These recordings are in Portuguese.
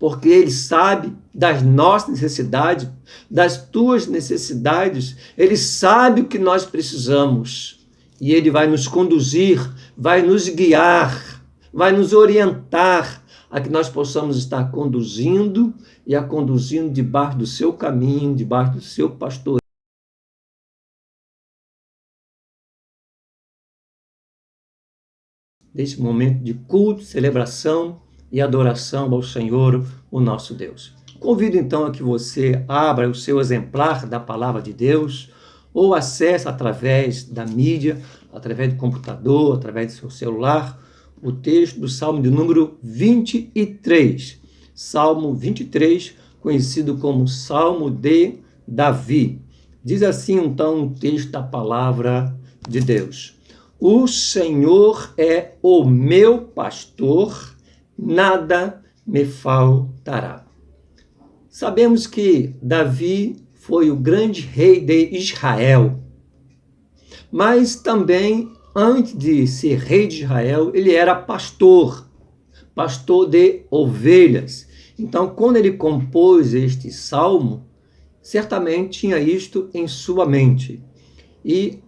porque Ele sabe das nossas necessidades, das tuas necessidades. Ele sabe o que nós precisamos e Ele vai nos conduzir, vai nos guiar, vai nos orientar a que nós possamos estar conduzindo e a conduzindo debaixo do seu caminho, debaixo do seu pastoreio. Neste momento de culto, celebração e adoração ao Senhor, o nosso Deus. Convido então a que você abra o seu exemplar da Palavra de Deus ou acesse através da mídia, através do computador, através do seu celular, o texto do Salmo de número 23. Salmo 23, conhecido como Salmo de Davi. Diz assim então o texto da Palavra de Deus. O Senhor é o meu pastor, nada me faltará. Sabemos que Davi foi o grande rei de Israel, mas também, antes de ser rei de Israel, ele era pastor de ovelhas. Então, quando ele compôs este salmo, certamente tinha isto em sua mente. E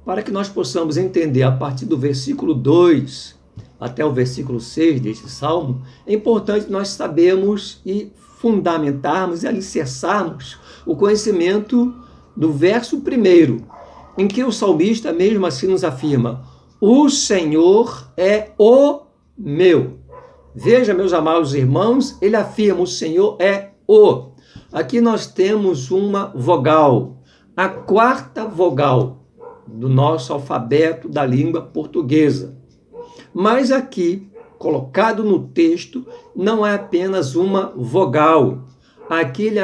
para que nós possamos entender a partir do versículo 2 até o versículo 6 deste salmo, é importante nós sabermos e fundamentarmos e alicerçarmos o conhecimento do verso 1, em que o salmista mesmo assim nos afirma: o Senhor é o meu. Veja, meus amados irmãos, ele afirma: o Senhor é o. Aqui nós temos uma vogal, a quarta vogal do nosso alfabeto da língua portuguesa. Mas aqui, colocado no texto, não é apenas uma vogal. Aqui ele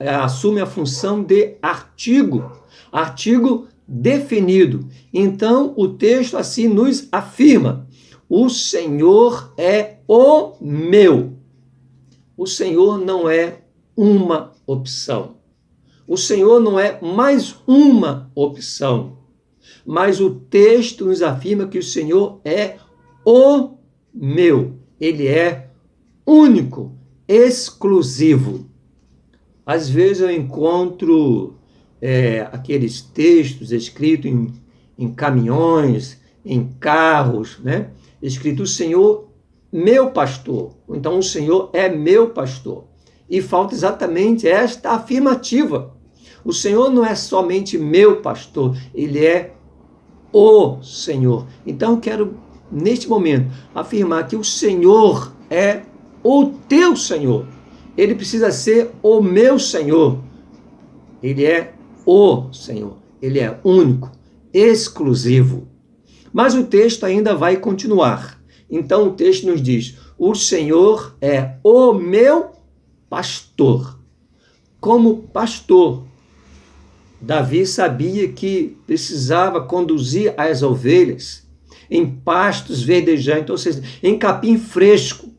assume a função de artigo definido. Então, o texto assim nos afirma: o Senhor é o meu. O Senhor não é uma opção. O Senhor não é mais uma opção. Mas o texto nos afirma que o Senhor é o meu. Ele é único, exclusivo. Às vezes eu encontro aqueles textos escritos em caminhões, em carros, né? Escrito: o Senhor, meu pastor. Então, o Senhor é meu pastor. E falta exatamente esta afirmativa. O Senhor não é somente meu pastor, Ele é o Senhor. Então, quero, neste momento, afirmar que o Senhor é o teu Senhor. Ele precisa ser o meu Senhor. Ele é o Senhor. Ele é único, exclusivo. Mas o texto ainda vai continuar. Então, o texto nos diz: o Senhor é o meu pastor. Como pastor, Davi sabia que precisava conduzir as ovelhas em pastos verdejantes, ou seja, em capim fresco,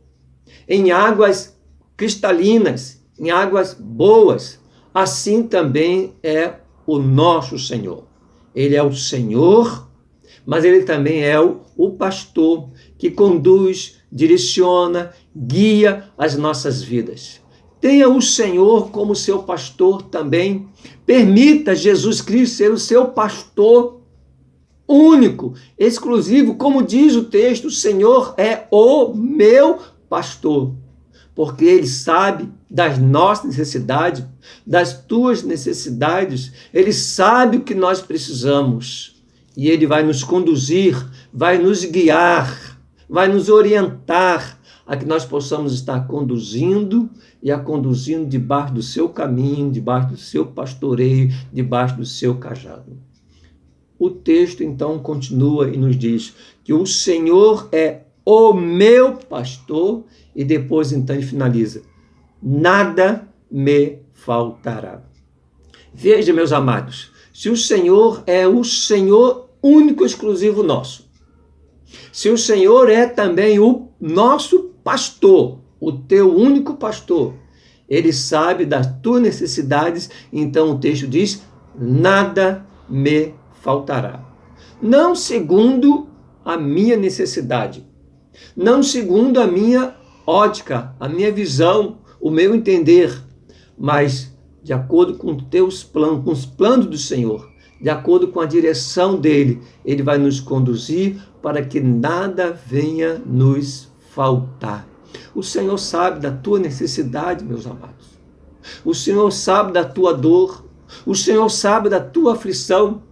em águas cristalinas, em águas boas. Assim também é o nosso Senhor. Ele é o Senhor, mas ele também é o pastor que conduz, direciona, guia as nossas vidas. Tenha o Senhor como seu pastor também. Permita Jesus Cristo ser o seu pastor único, exclusivo. Como diz o texto, o Senhor é o meu pastor. Porque Ele sabe das nossas necessidades, das tuas necessidades. Ele sabe o que nós precisamos. E Ele vai nos conduzir, vai nos guiar, vai nos orientar a que nós possamos estar conduzindo e a conduzindo debaixo do seu caminho, debaixo do seu pastoreio, debaixo do seu cajado. O texto então continua e nos diz que o Senhor é o meu pastor e depois então ele finaliza: nada me faltará. Veja, meus amados, se o Senhor é o Senhor único, exclusivo nosso, se o Senhor é também o nosso pastor, o teu único pastor, ele sabe das tuas necessidades, então o texto diz: nada me faltará. Não segundo a minha necessidade, não segundo a minha ótica, a minha visão, o meu entender, mas de acordo com teus planos, com os planos do Senhor, de acordo com a direção dele, ele vai nos conduzir para que nada venha nos faltar. O Senhor sabe da tua necessidade, meus amados. O Senhor sabe da tua dor. O Senhor sabe da tua aflição.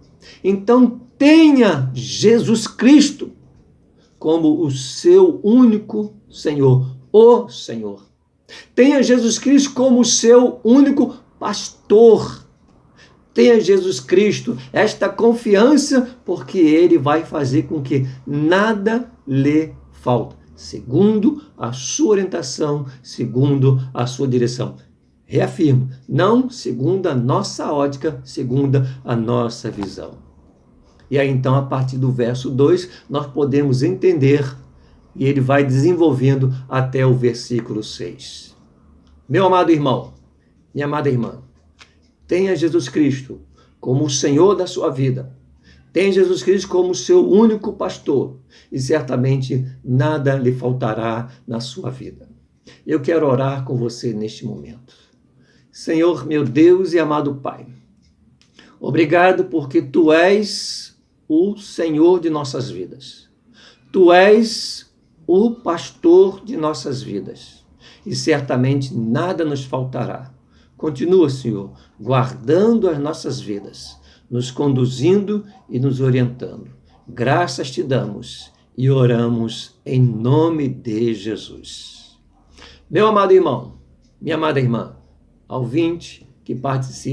Então tenha Jesus Cristo como o seu único Senhor, o Senhor. Tenha Jesus Cristo como o seu único pastor. Tenha Jesus Cristo esta confiança, porque Ele vai fazer com que nada lhe falte, segundo a sua orientação, segundo a sua direção. Reafirmo, não segundo a nossa ótica, segundo a nossa visão. E aí então, a partir do verso 2, nós podemos entender, e ele vai desenvolvendo até o versículo 6. Meu amado irmão, minha amada irmã, tenha Jesus Cristo como o Senhor da sua vida. Tenha Jesus Cristo como o seu único pastor, e certamente nada lhe faltará na sua vida. Eu quero orar com você neste momento. Senhor, meu Deus e amado Pai, obrigado porque Tu és o Senhor de nossas vidas. Tu és o pastor de nossas vidas, e certamente nada nos faltará. Continua, Senhor, guardando as nossas vidas, nos conduzindo e nos orientando. Graças te damos e oramos em nome de Jesus. Meu amado irmão, minha amada irmã, ouvinte que participa